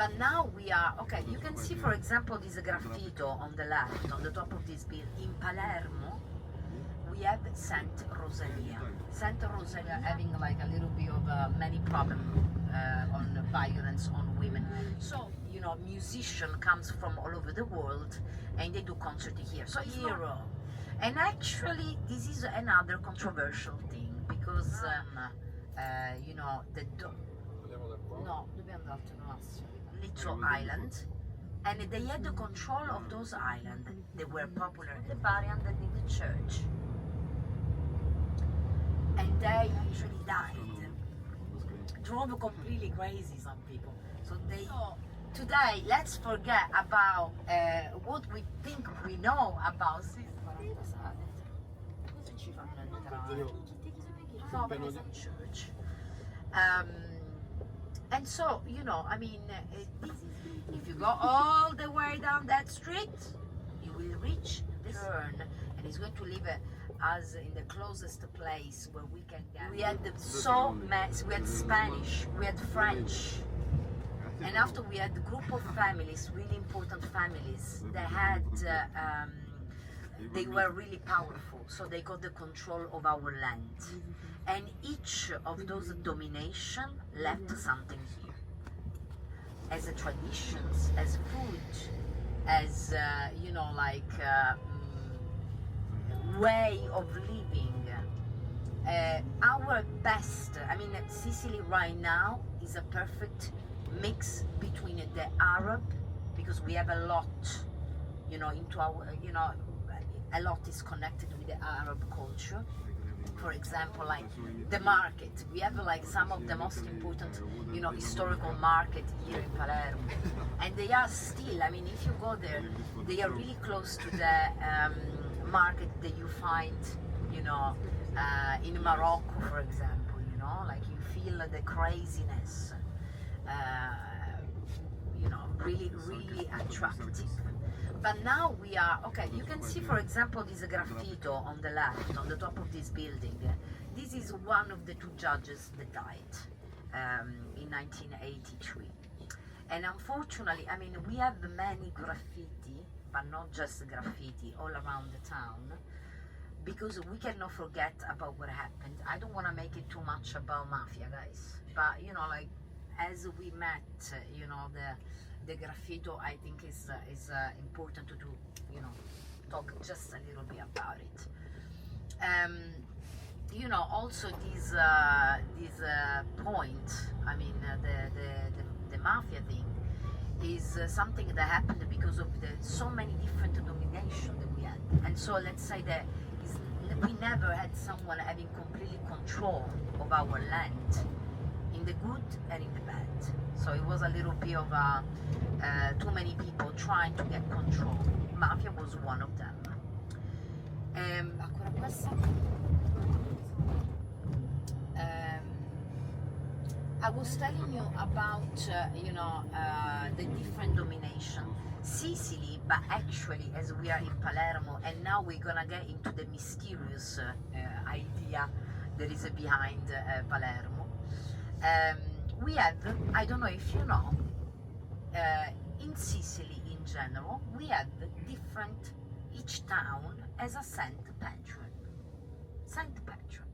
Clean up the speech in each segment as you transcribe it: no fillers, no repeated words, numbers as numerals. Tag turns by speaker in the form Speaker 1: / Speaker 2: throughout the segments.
Speaker 1: But now we are, okay, you can see for example this graffito on the left, on the top of this building. In Palermo, we have Saint Rosalia. Saint Rosalia having like a little bit of many problem on violence on women. So, you know, musician comes from all over the world and they do concert here. So hero. And actually this is another controversial thing because, you know, no, dobbiamo andarci, little island, and they had the control of those islands. They were popular in the bar and in the church, and they actually died. Drove completely crazy some people. So they. Today, let's forget about what we think we know about Sicily. Cosa ci fanno entrare? No, perché it's a church. And so, you know, I mean, if you go all the way down that street, you will reach the turn, and it's going to leave us in the closest place where we can get. We had we had Spanish, we had French, and after we had a group of families, really important families, they had, they were really powerful, so they got the control of our land. And each of those domination left something here. As a traditions, as food, as, you know, like way of living. Our best, I mean, Sicily right now is a perfect mix between the Arab, because we have a lot, you know, into our, you know, a lot is connected with the Arab culture. For example, like the market, we have like some of the most important, you know, historical market here in Palermo, and they are still, I mean, if you go there, they are really close to the market that you find, you know, in Morocco, for example, you know, like you feel the craziness, you know, really attractive. But now we are, okay, you can see for example this graffito on the left, on the top of this building. This is one of the two judges that died in 1983. And unfortunately, I mean, we have many graffiti, but not just graffiti, all around the town, because we cannot forget about what happened. I don't want to make it too much about mafia, guys, but you know, like, as we met, you know, the graffito, I think is important to do, you know, talk just a little bit about it. You know, also this point, I mean, the mafia thing is something that happened because of so many different domination that we had. And so let's say that we never had someone having completely control of our land, in the good and in the bad. So it was a little bit of too many people trying to get control. Mafia was one of them. Ancora questa. I was telling you about, you know, the different domination. Sicily, but actually, as we are in Palermo, and now we're gonna get into the mysterious idea that is behind Palermo. We have, I don't know if you know, in Sicily in general, we have different, each town has a saint patron. Saint patron.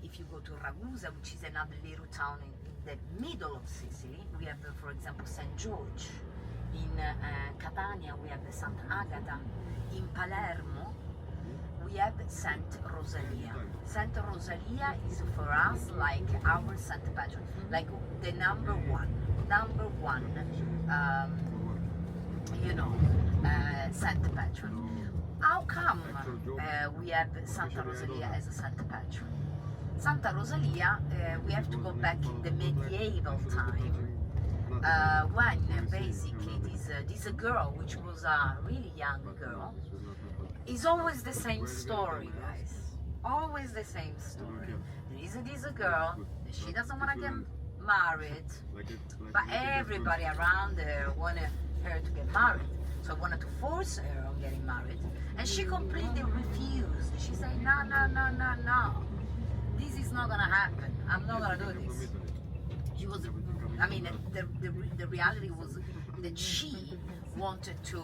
Speaker 1: If you go to Ragusa, which is another little town in the middle of Sicily, we have, for example, St. George. In Catania, we have St. Agata. In Palermo, we have Saint Rosalia. Saint Rosalia is for us like our Saint Patron, like the number one, you know, Saint Patron. How come we have Santa Rosalia as a Saint Patron? Santa Rosalia, we have to go back in the medieval time, when basically this girl, which was a really young girl, is always the same story, guys. Always the same story. There is this girl, she doesn't want to get married, but everybody around her wanted her to get married. So I wanted to force her on getting married, and she completely refused. She said, no, this is not gonna happen. I'm not gonna do this. She was I mean, the reality was that she wanted to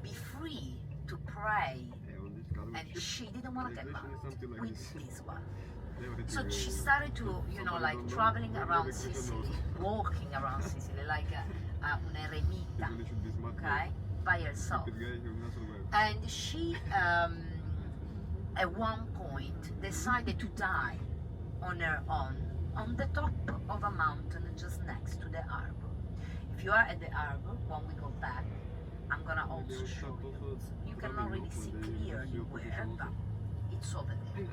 Speaker 1: be free to pray, and she didn't want to get married with this one. So she started to, you know, like traveling around Sicily, walking around Sicily like un eremita, okay, by herself. And she, at one point, decided to die on her own on the top of a mountain just next to the harbor. If you are at the harbor, when we go back, I'm gonna also show you. You cannot really see clearly where, but it's over there.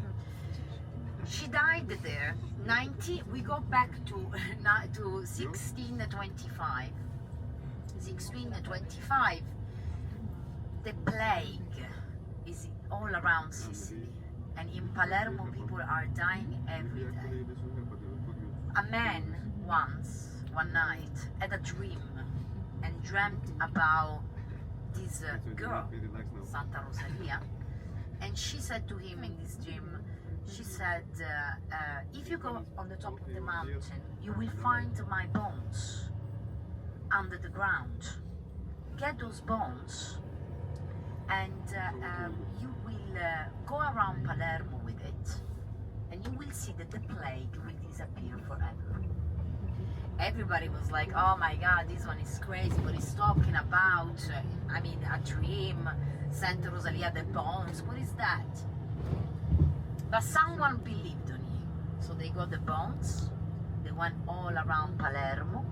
Speaker 1: She died there. 90. We go back to 1625. 1625. The plague is all around Sicily, and in Palermo people are dying every day. A man once, one night, had a dream and dreamt about this girl, Santa Rosalia, and she said to him in this dream, she said, if you go on the top of the mountain, you will find my bones under the ground. Get those bones and you will go around Palermo with it, and you will see that the plague will disappear forever. Everybody was like, oh my god, this one is crazy, what he's talking about. I mean, a dream, Santa Rosalia, the bones, what is that? But someone believed on him, so they got the bones, they went all around Palermo,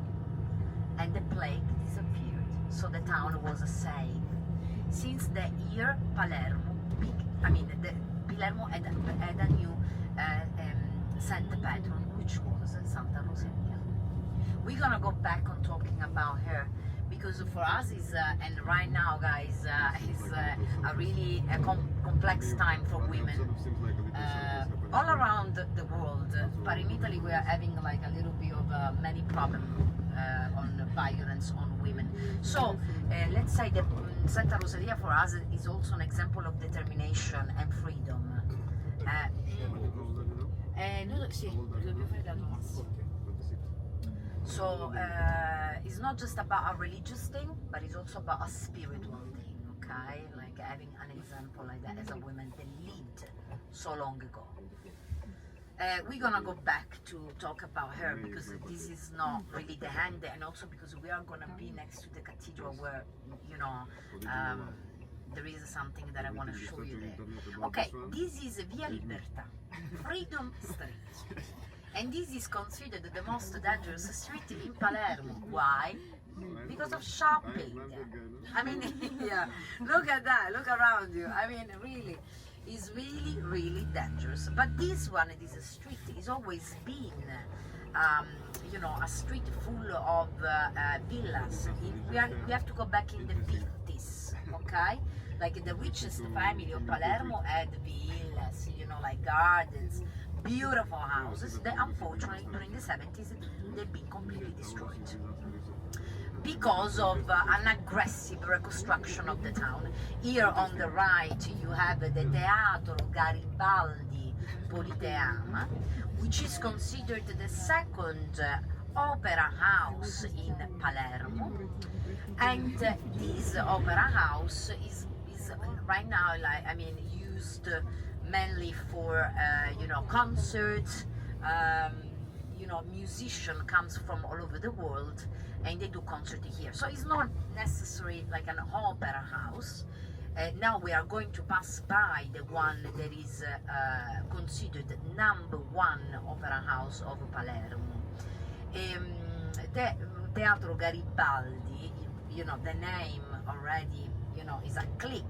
Speaker 1: and the plague disappeared, so the town was saved. Since the year Palermo, Palermo had a new Saint Patron, which was Santa Rosalia. We're gonna go back on talking about her, because for us is and right now, guys, is a really complex time for women all around the world. But in Italy, we are having like a little bit of many problems on violence on women. So let's say that Santa Rosalia for us is also an example of determination and freedom. So it's not just about a religious thing, but it's also about a spiritual thing, okay? Like having an example like that as a woman that lived so long ago. We're gonna go back to talk about her, because this is not really the end, and also because we are gonna be next to the cathedral where, you know, there is something that I want to show you there. Okay, this is Via Libertà, Freedom Street. And this is considered the most dangerous street in Palermo. Why? Because of shopping. I mean, yeah, look at that, look around you. I mean, really, it's really, really dangerous. But this one, this street, is always been, you know, a street full of villas. We have to go back in the 50s, okay? Like the richest family of Palermo had villas, you know, like gardens, beautiful houses that unfortunately during the 70s they've been completely destroyed because of an aggressive reconstruction of the town. Here on the right you have the Teatro Garibaldi Politeama, which is considered the second opera house in Palermo, and this opera house is right now, like, I mean, used mainly for you know, concerts. You know, musician comes from all over the world and they do concert here, so it's not necessarily like an opera house. Now we are going to pass by the one that is considered #1 opera house of Palermo. The Teatro Garibaldi, you know, the name already, you know, is a click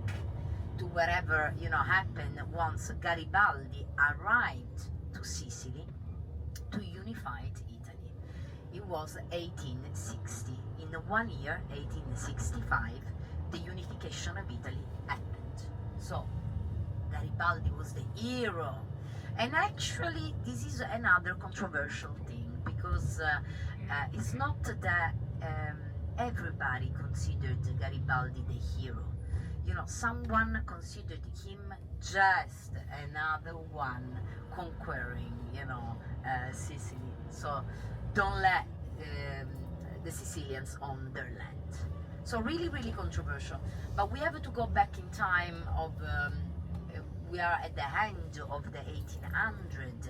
Speaker 1: to wherever, you know, happened once Garibaldi arrived to Sicily to unify Italy. It was 1860. In the 1 year, 1865, the unification of Italy happened. So Garibaldi was the hero. And actually, this is another controversial thing, because it's not that everybody considered Garibaldi the hero. You know, someone considered him just another one conquering, you know, Sicily. So don't let the Sicilians on their land. So really, really controversial. But we have to go back in time of, we are at the end of the 1800s,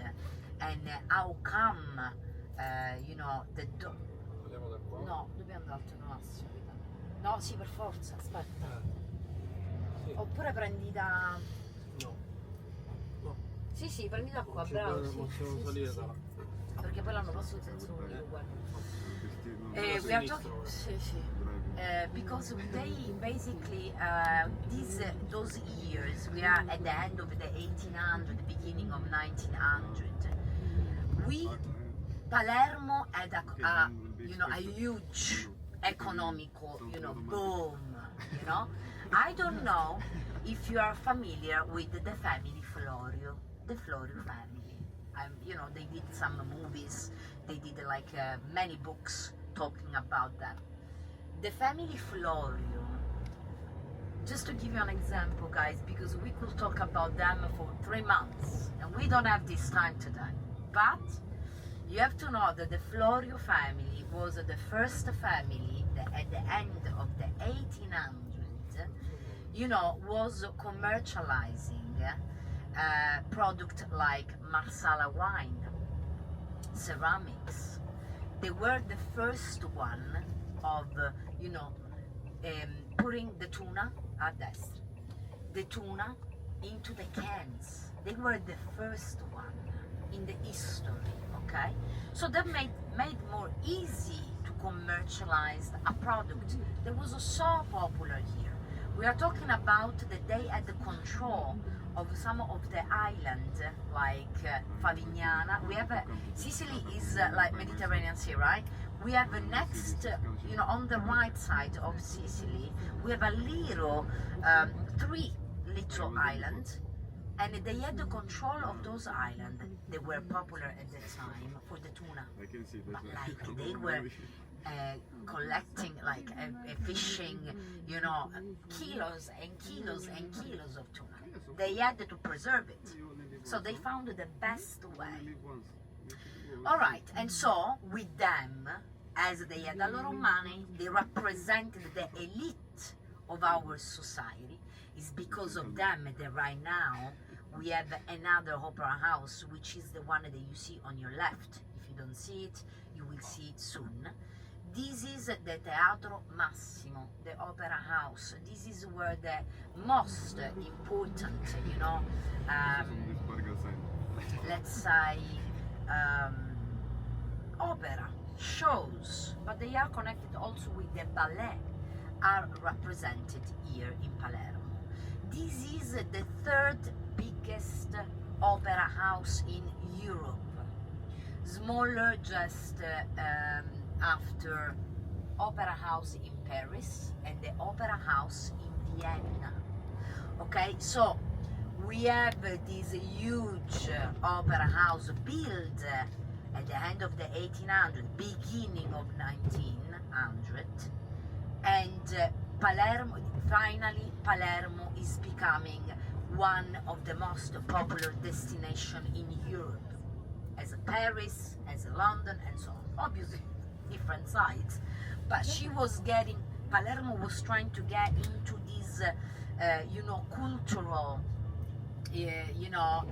Speaker 1: and how come, you know,
Speaker 2: Andiamo da qua?
Speaker 1: No, dobbiamo andare no, no, sì, per forza, aspetta.
Speaker 2: Sì.
Speaker 1: Oppure prendi da...
Speaker 2: No. No.
Speaker 1: Sì, sì, prendi da qua,
Speaker 2: Ci
Speaker 1: bravo.
Speaker 2: possiamo
Speaker 1: Sì,
Speaker 2: salire
Speaker 1: sì,
Speaker 2: da là.
Speaker 1: perché poi l'hanno fatto senza unico, guarda. We are
Speaker 2: sinistra,
Speaker 1: talking, sì, sì. Because they basically those years we are at the end of the 1800s, the beginning of 1900. Palermo had a you know, a huge economical, you know, boom. You know, I don't know if you are familiar with the family Florio, the Florio family. You know, they did some movies, they did like many books talking about them. The family Florio, just to give you an example, guys, because we could talk about them for 3 months, and we don't have this time today. But you have to know that the Florio family was the first family that at the end of the 1800s, you know, was commercializing product like Marsala wine, ceramics. They were the first one of, you know, putting the tuna at destra, the tuna into the cans. They were the first one in the history, okay? So that made more easy to commercialize a product that was so popular here. We are talking about that they had the control of some of the islands like Favignana. We have Sicily is like Mediterranean Sea, right? We have next, you know, on the right side of Sicily, we have a little, 3 little islands, and they had the control of those islands. They were popular at the time for the tuna, but like they were collecting, like fishing, you know, kilos and kilos and kilos of tuna. They had to preserve it, so they found the best way. All right, and so with them, as they had a lot of money, they represented the elite of our society. It's because of them that right now we have another opera house, which is the one that you see on your left. If you don't see it, you will see it soon. This is the Teatro Massimo, the opera house. This is where the most important, you know, let's say, opera shows, but they are connected also with the ballet, are represented here in Palermo. This is the 3rd biggest opera house in Europe, smaller just after opera house in Paris and the opera house in Vienna. Okay, so we have this huge opera house built at the end of the 1800s, beginning of 1900, and Palermo, finally Palermo is becoming one of the most popular destinations in Europe, as Paris, as London, and so on. Obviously, different sides, but Palermo was trying to get into this, you know, cultural, you know,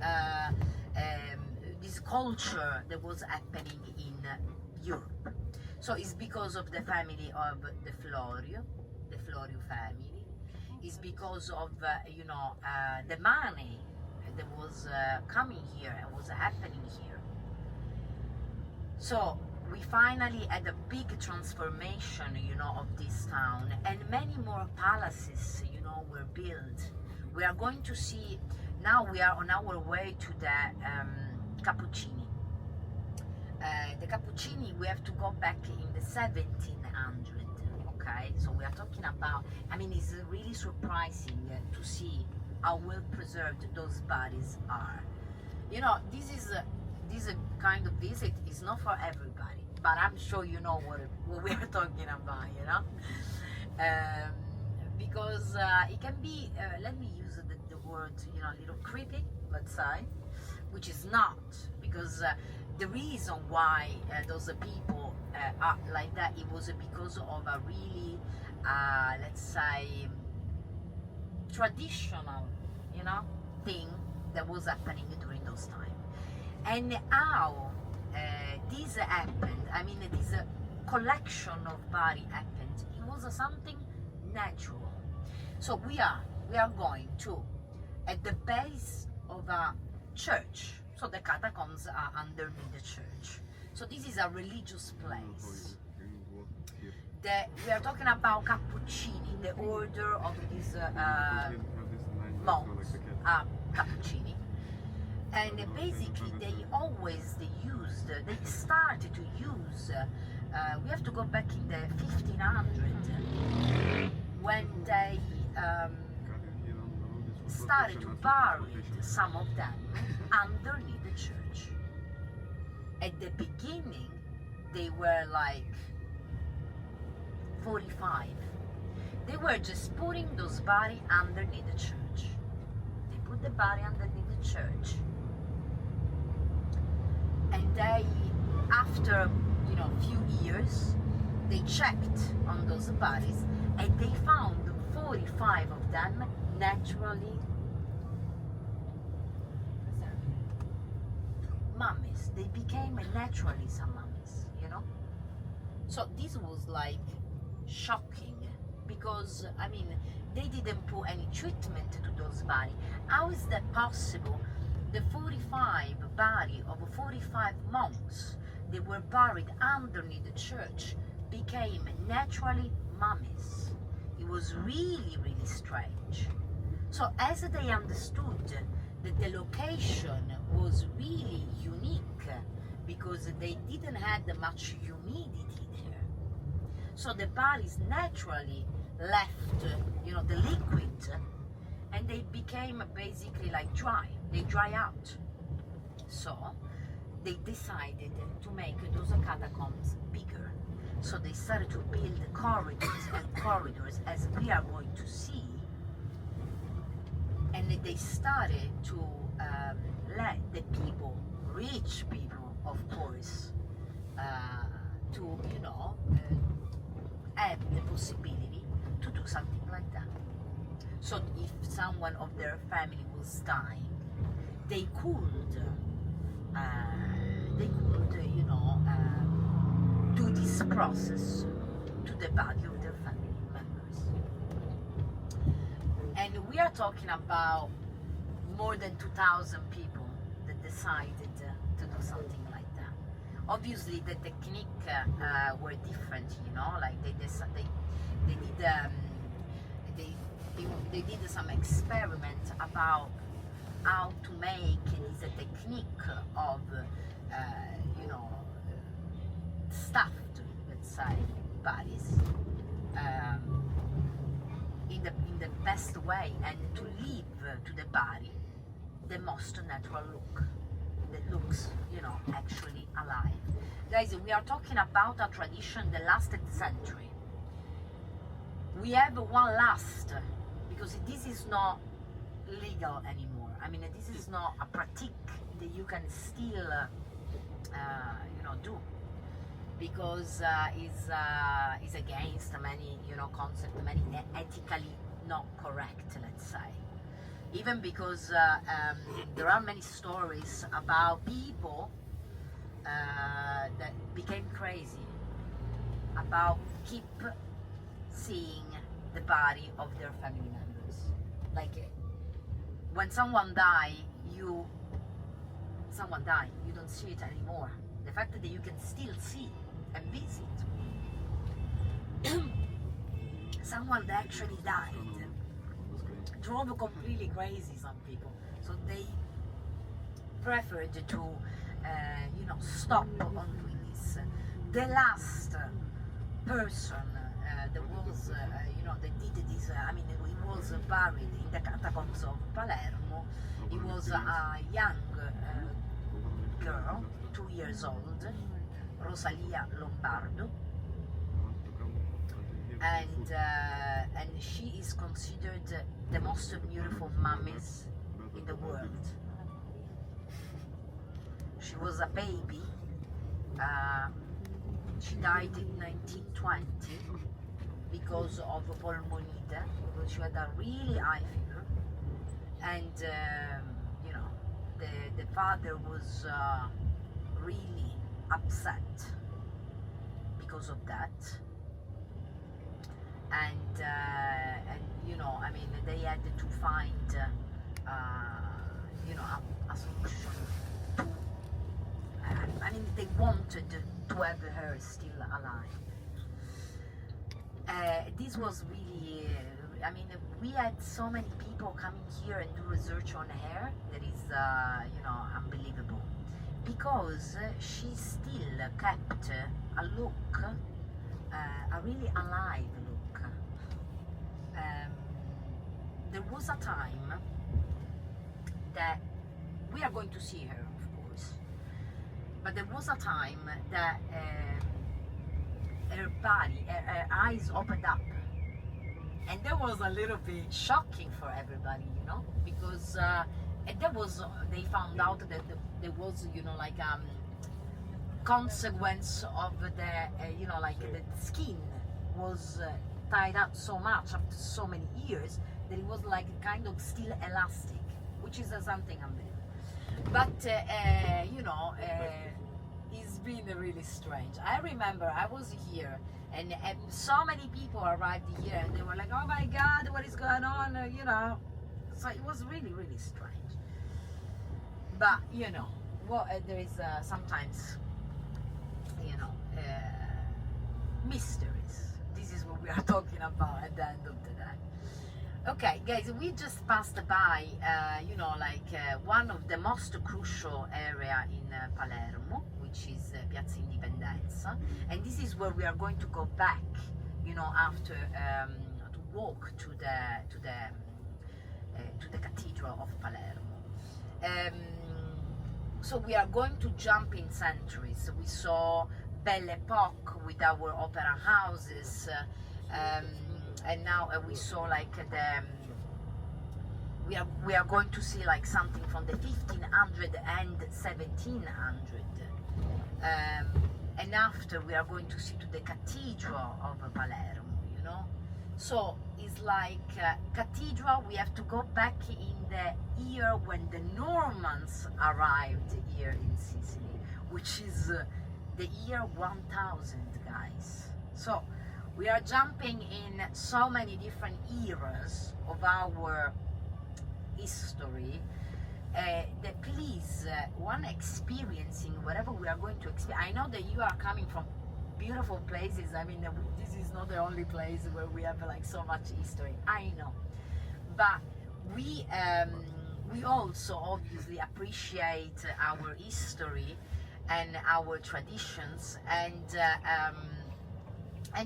Speaker 1: this culture that was happening in Europe. So it's because of the family of the Florio family. It's because of, you know, the money that was coming here and was happening here. So we finally had a big transformation, you know, of this town, and many more palaces, you know, were built. We are going to see, now we are on our way to the Cappuccini. The Cappuccini, we have to go back in the 1700s, okay? So we are talking about, I mean, it's really surprising to see how well preserved those bodies are. You know, this kind of visit is not for everybody, but I'm sure you know what we are talking about, you know? Because it can be, let me use the word, you know, a little creepy, let's say, which is not, because the reason why those people are like that, it was because of a really, let's say, traditional, you know, thing that was happening during those times. And how this happened, I mean, this collection of body happened, it was something natural. So we are going to, at the base of a church, so the catacombs are underneath the church. So this is a religious place. We are talking about Cappuccini, the order of these monks are Cappuccini. And basically they started to use, we have to go back in the 1500s, when they started to bury some of them underneath the church. At the beginning, they were like 45. They were just putting those bodies underneath the church. They put the body underneath the church, and they, after few years, they checked on those bodies, and they found 45 of them naturally mummies. They became naturally some mummies, So this was like shocking, because I mean, they didn't put any treatment to those bodies. How is that possible? The 45 body of 45 monks, they were buried underneath the church, became naturally mummies. It was really, really strange. So as they understood that the location was really unique, because they didn't have much humidity there, so the bodies naturally left, the liquid, and they became basically like dry. They dry out. So they decided to make those catacombs bigger. So they started to build corridors and corridors, as we are going to see, and they started to let the people, rich people, of course, to have the possibility to do something like that. So if someone of their family was dying, they could do this process to the body of their family members. And we are talking about more than 2,000 people that decided to do something like that. Obviously, the technique were different, like they did some experiment about how to make this technique of stuffed, let's say, bodies in the best way, and to leave to the body the most natural look that looks actually alive. Guys, we are talking about a tradition that lasted century. We have one last, because this is not legal anymore. I mean, this is not a pratique that you can still do, because is against many concepts, many ethically not correct, let's say. Even because there are many stories about people that became crazy about keep seeing the body of their family members. Like when someone die, you don't see it anymore. The fact that you can still see and visit someone that actually died drove completely crazy some people. So they preferred to stop on doing this. The last person that was that did this, he was buried in the catacombs of Palermo. He was a young girl, 2 years old, Rosalia Lombardo, and she is considered the most beautiful mummies in the world. She was a baby She died in 1920 because of pulmonite, because she had a really high fever, and you know, the father was really upset because of that, and you know, I mean, they had to find you know, a solution to, I mean, they wanted to have her still alive. This was really, I mean, we had so many people coming here and do research on her that is, you know, unbelievable. Because she still kept a look, a really alive look. There was a time that we are going to see her, of course, but there was a time that her body, her eyes opened up, and that was a little bit shocking for everybody, you know, because and that was, they found out that there was, you know, like consequence of the you know, like the skin was tied up so much after so many years that it was like kind of still elastic, which is something unbelievable. But you know, it's been really strange. I remember I was here and so many people arrived here and they were like, oh my god, what is going on, you know. So it was really, really strange. But you know, well, there is sometimes, you know, mysteries. This is what we are talking about at the end of the day. Okay, guys, we just passed by, you know, like one of the most crucial area in Palermo, which is Piazza Indipendenza, and this is where we are going to go back, you know, after to walk to the Cathedral of Palermo. So we are going to jump in centuries. We saw Belle Époque with our opera houses, and now we saw like we are going to see like something from the 1500 and 1700, and after we are going to see to the Cathedral of Palermo, you know. So it's like cathedral, we have to go back in the year when the Normans arrived here in Sicily, which is the year 1000, guys. So we are jumping in so many different eras of our history, that please, one experiencing whatever we are going to experience. I know that you are coming from beautiful places. I mean, this is not the only place where we have like so much history, I know, but we also obviously appreciate our history and our traditions, and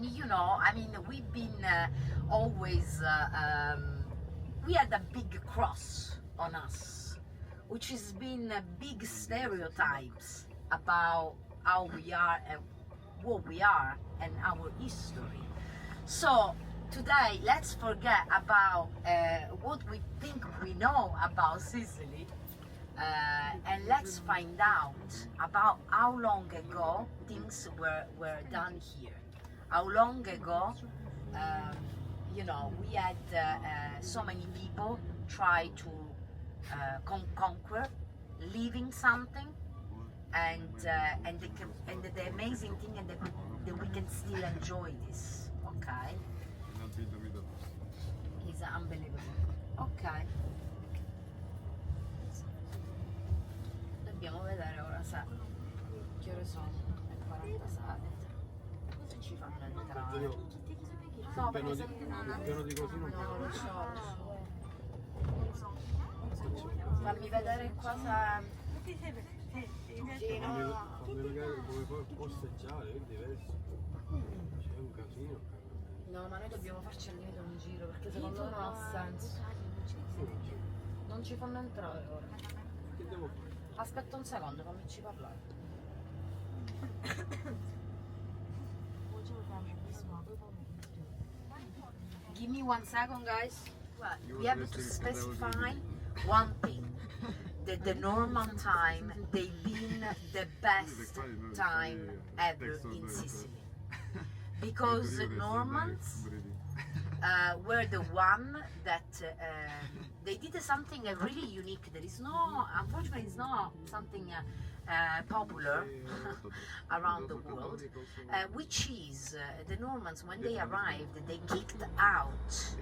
Speaker 1: you know, I mean, we've been always we had a big cross on us, which has been big stereotypes about how we are and what we are and our history. So today, let's forget about what we think we know about Sicily, and let's find out about how long ago things were done here. How long ago, you know, we had so many people try to conquer, leaving something, and the amazing thing, and that we can still enjoy this. Okay, it's unbelievable. Okay, dobbiamo vedere ora se che ore sono, è 47. Cosa ci fanno entrare? No, perché se
Speaker 2: piano di così non
Speaker 1: no, lo so. Fammi vedere qua se... Sì, no.
Speaker 2: fammi vedere come puoi posteggiare, è diverso. C'è un casino.
Speaker 1: No, ma noi dobbiamo farci al limite un giro, perché secondo me non ha senso. Non ci fanno entrare ora.
Speaker 2: Che devo fare?
Speaker 1: Aspetta un secondo, fammici parlare. Give me 1 second, guys. We have to specify one thing. That the Norman time, they've been the best time ever in Sicily, because the Normans were the one that they did something really unique. There is no, unfortunately, it's not something popular around the world, which is the Normans, when they arrived, they kicked out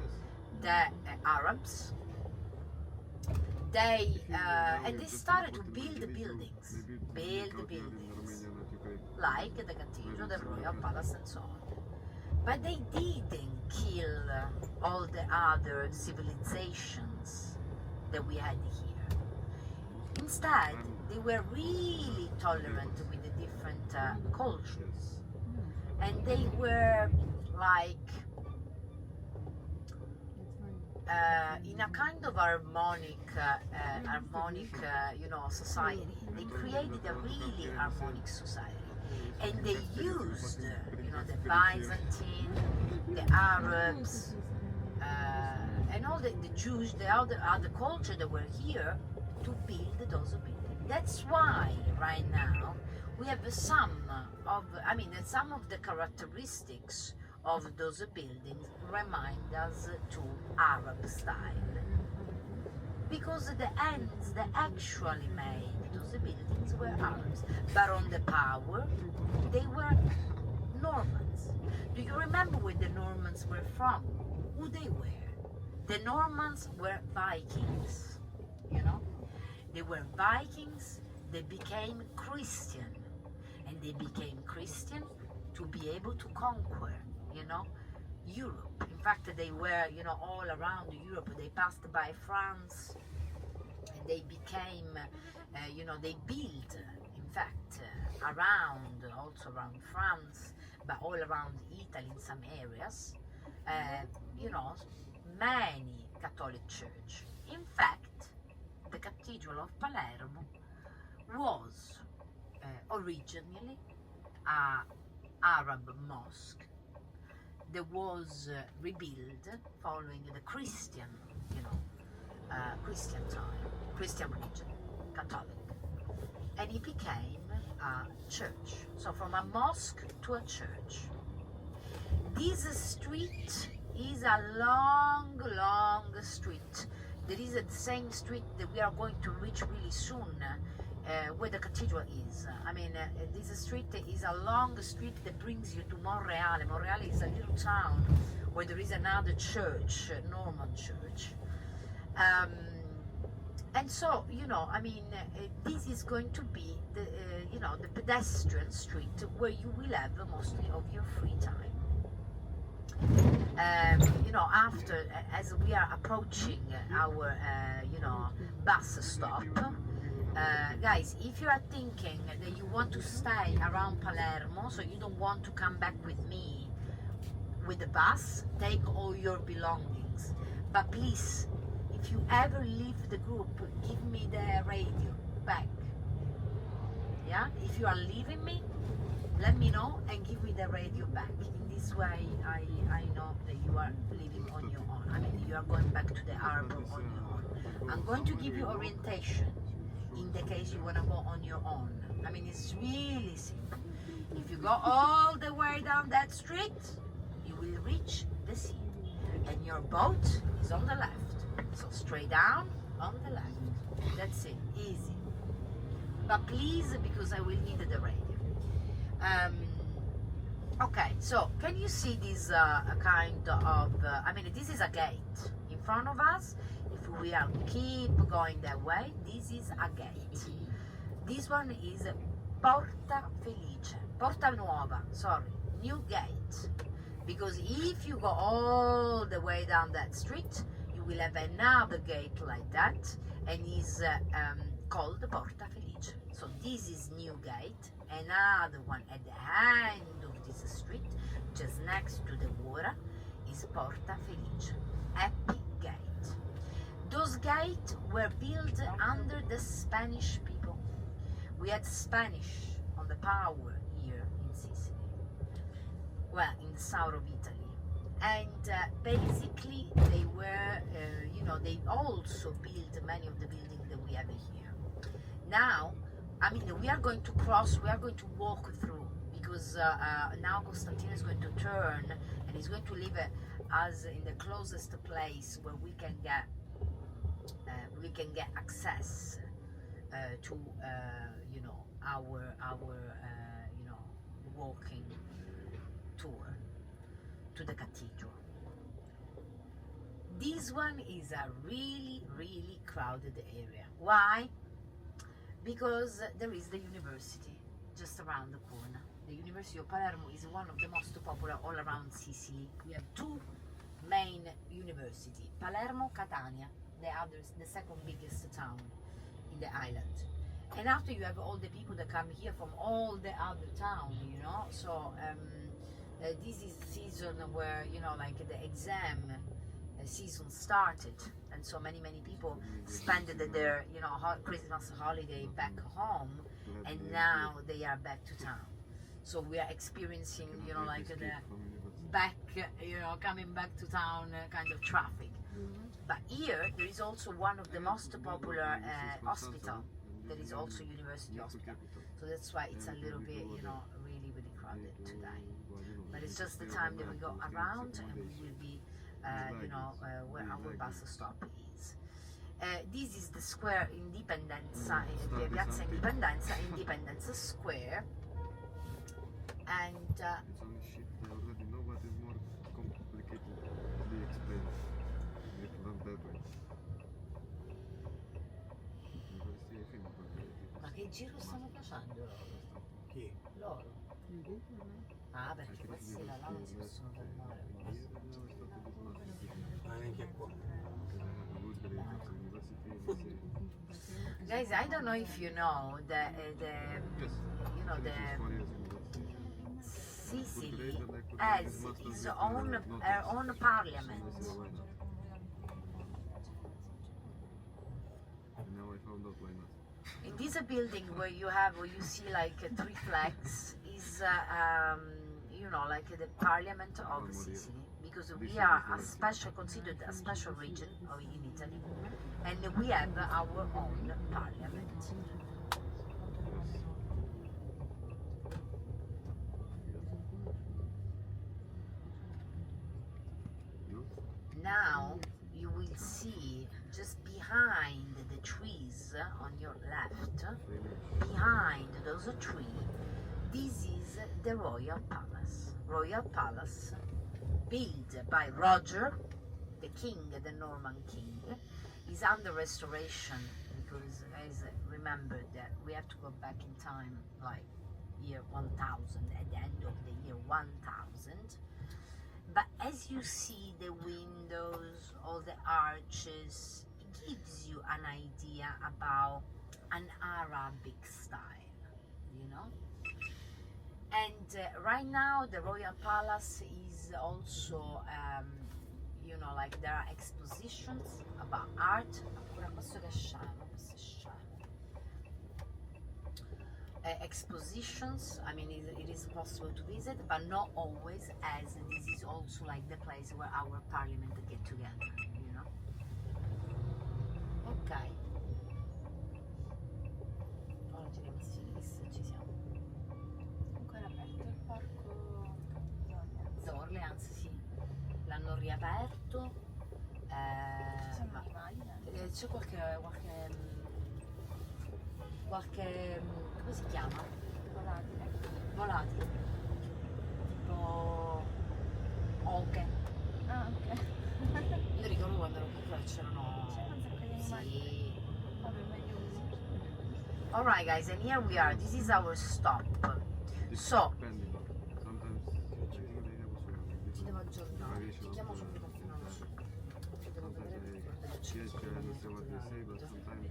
Speaker 1: the Arabs. They and they started to build buildings, like the Cathedral, the Royal Palace, and so on. But they didn't kill all the other civilizations that we had here. Instead, they were really tolerant with the different cultures, and they were like in a kind of harmonic, society. They created a really harmonic society, and they used, the Byzantine, the Arabs, and all the Jews, the other culture that were here to build those buildings. That's why right now we have some of the characteristics of those buildings remind us to Arab style, because the ends that actually made those buildings were Arabs, but on the power they were Normans. Do you remember where the Normans were from? Who they were? The Normans were Vikings, They were Vikings, they became Christian, and they became Christian to be able to conquer, Europe. In fact, they were, all around Europe. They passed by France, and they became, they built, in fact, also around France, but all around Italy in some areas, many Catholic church. In fact, the Cathedral of Palermo was originally an Arab mosque that was rebuilt following the Christian Christian religion, Catholic, and it became a church. So from a mosque to a church. This street is a long street. There is the same street that we are going to reach really soon, where the cathedral is. This street is a long street that brings you to Monreale. Monreale is a little town where there is another church, Norman church. And so, this is going to be the pedestrian street where you will have mostly of your free time. After, as we are approaching our, bus stop, guys, if you are thinking that you want to stay around Palermo, so you don't want to come back with me with the bus, take all your belongings. But please, if you ever leave the group, give me the radio back. Yeah? If you are leaving me, let me know and give me the radio back. In this way, I know that you are leaving on your own. You are going back to the harbor on your own. I'm going to give you orientation in the case you want to go on your own. It's really simple. If you go all the way down that street, you will reach the sea. And your boat is on the left. So straight down on the left. That's it. Easy. But please, because I will need the radio. Okay, so can you see this kind of, this is a gate in front of us. If we are keep going that way, this is a gate. This one is Porta Felice, Porta Nuova, sorry, new gate. Because if you go all the way down that street, you will have another gate like that, and is called Porta Felice. So this is new gate. Another one at the end of this street, just next to the water, is Porta Felice, Happy Gate. Those gates were built under the Spanish people. We had Spanish on the power here in Sicily, well, in the south of Italy. And basically they were, they also built many of the buildings that we have here. Now, I mean, we are going to walk through, because now Costantino is going to turn and he's going to leave us in the closest place where we can get access to you know, our you know, walking tour to the cathedral. This one is a really crowded area. Why? Because there is the university just around the corner. The University of Palermo is one of the most popular all around Sicily. We have two main universities, Palermo, Catania, the second biggest town in the island. And after, you have all the people that come here from all the other towns, you know. So this is the season where, you know, like the exam season started, and so many people spent their, you know, Christmas holiday back home, and now they are back to town. So we are experiencing, you know, like the back, you know, coming back to town kind of traffic. But here there is also one of the most popular hospital, that is also university hospital. So that's why it's a little bit, you know, really crowded today. But it's just the time that we go around, and we will be you know, where our bus stop is. This is the square Indipendenza, the Piazza Indipendenza, Independence Square, and
Speaker 2: It's on the ship. I already know, but it's more complicated to be explained. It's not that way. University, I think,
Speaker 1: ma che giro stanno facendo loro?
Speaker 2: Chi?
Speaker 1: Loro? Ah, perché questi là non si possono fermare.
Speaker 2: Neanche qua.
Speaker 1: Guys, I don't know if you know you know, the Sicily has its own parliament.
Speaker 2: Now I found out why not.
Speaker 1: In this building where you see like three flags is you know, like the parliament of Sicily, because we are considered a special region in Italy, and we have our own parliament. Now you will see, just behind the trees on your left, behind those trees, this is the Royal Palace. Royal Palace, built by Roger, the king, the Norman king, is under restoration, because, guys, remember that we have to go back in time, like year 1000, at the end of the year 1000. But as you see the windows, all the arches, it gives you an idea about an Arabic style, you know. And right now the Royal Palace is also, you know, like there are expositions about art. Expositions, I mean, it is possible to visit, but not always, as this is also like the place where our parliament get together, you know. Ok, ora giriamo a sinistra, ci siamo.
Speaker 3: Ancora aperto il parco
Speaker 1: Orleans, sì, l'hanno riaperto.
Speaker 3: Ci sono
Speaker 1: Ma
Speaker 3: animali dentro.
Speaker 1: c'è qualche come si chiama?
Speaker 3: Volatile.
Speaker 1: Volatile, tipo oche.
Speaker 3: Ah, ok.
Speaker 1: Io ricordo quando ero piccola c'erano,
Speaker 3: C'erano un sacco di animali.
Speaker 1: sì.
Speaker 3: Vabbè, meglio così.
Speaker 1: Alright guys, and here we are, this is our stop. So,
Speaker 2: Depending. Sometimes I think they have also.
Speaker 1: ti devo aggiornare,
Speaker 2: Magari
Speaker 1: ti
Speaker 2: ce
Speaker 1: chiamo
Speaker 2: l'ho
Speaker 1: subito
Speaker 2: pure.
Speaker 1: appena uscito. Ti devo
Speaker 2: Sometimes
Speaker 1: vedere per
Speaker 2: I
Speaker 1: ricordare
Speaker 2: yes, I understand what they say, but sometimes